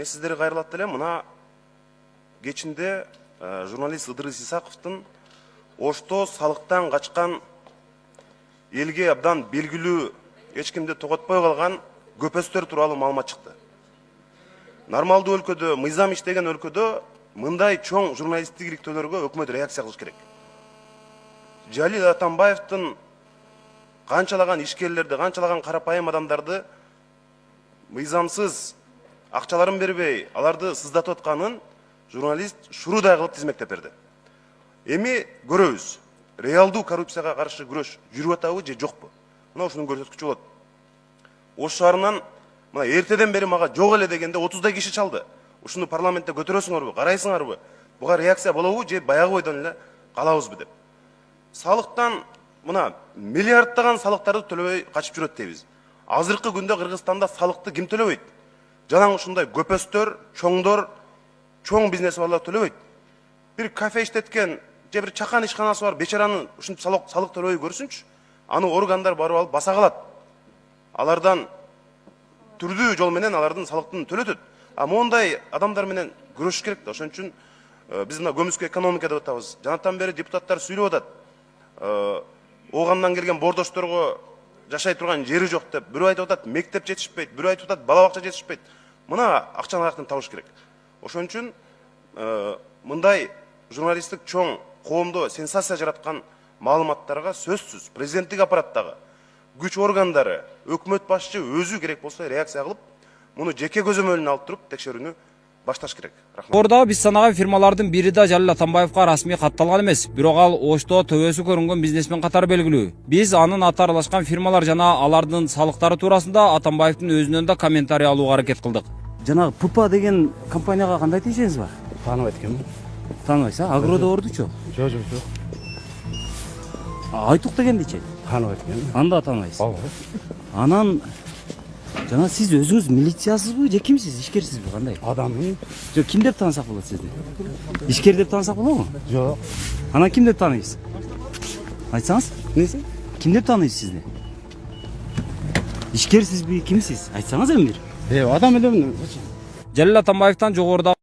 Мен сіздерге кайрылат элем. Мына кечинде журналист Ыдырыс Исаковдун Ошто салыктан качкан элге абдан белгилүү, эч кимди тоготпой калган көпөстөр тууралуу маалымат чыкты. Нормалдуу өлкөдө, мыйзам иштеген өлкөдө мындай чоң журналисттик иликтөөлөргө өкмөт реакция кылыш керек. Жалил Атамбаевдин канчалаган ишкерлерди, канчалаган карапайым адамдарды мыйзамсыз акчаларын бербей, аларды сыздатып атканын журналист шурудай кылып тизмектеп берди. Эми көрөбүз. Реалдуу коррупцияга каршы күрөш жүрүп атабы же жокпу? Мына ушунун көрсөткүчү болот. Ош шаарынан мына эртеден бери мага жок эле дегенде 30дай киши чалды. Ушуну парламентте көтөрөсүңөрбү, карайсыңарбы? Буга реакция болобу же баягы бойдон эле калабызбы деп. Салыктан мына миллиарддаган салыктарды төлөбөй качып жүрөт дейбиз. Азыркы күндө Кыргызстанда салыкты ким төлөбөйт? Жанаң ушундай көпөстөр, чоңдор, чоң бизнес барлар төлөбөйт. Бир кафе иштеткен же бир чакан ишканасы бар бечаранын ушинтип салык төлөбөй көрсүнчү. Аны органдар барып алып баса калат. Алардан түрдүү жол менен алардын салыктын төлөтөт. А мондай адамдар менен күрөшүш керек да. Ошон үчүн биз мына көмүскө экономика деп атабыз. Жанатан бери депутаттар сүйлөп атат. Оғамдан келген бордошторго жашай турган жери жок деп, бирөө айтып атат, мектеп жетишпейт, бирөө айтып атат, бала бакча жетишпейт. Мына акчаны каяктан табыш керек. Ошон үчүн мындай журналисттик чоң коомдо сенсация жараткан маалыматтарга сөзсүз президенттик аппараттагы күч органдары, өкмөт башчы өзү керек болсо реакция кылып, муну жеке көзөмөлүнө алып туруп текшерүүнү башташ керек. Рахмат. Орда биз санаган фирмалардын бири да Жалил Атамбаевга расмий катталган эмес. Бирок ал Ошто төбөсү көрүнгөн бизнесмен катары белгилүү. Биз анын аты аралашкан фирмалар жана алардын салыктары туурасында Атамбаевдин өзүнөн да комментарий алууга аракет кылдык. Жанагы ППА деген компанияга кандай тийишиңиз бар? Тааныбайт экенмин. Тааныбайсыз, агродоордучу? Жок. Айтук дегендичи? Тааныбайт экенмин. Анда тааныбайсыз. Ооба. Анан жана сиз өзүңүз милициясызбы же кимсиз? Ишкерсизби, кандай? Адаммын. Жок, ким деп таанысак болот сизди? Ишкер деп таанысак болобу? Жок. Анан ким деп тааныйсыз? Айтсаңыз? Эмнеси? Ким деп тааныйсыз сизди? Ишкерсизби, кимсиз? Айтсаңыз эми бир. Адам элемин. Жалил Атамбаевден жогоруда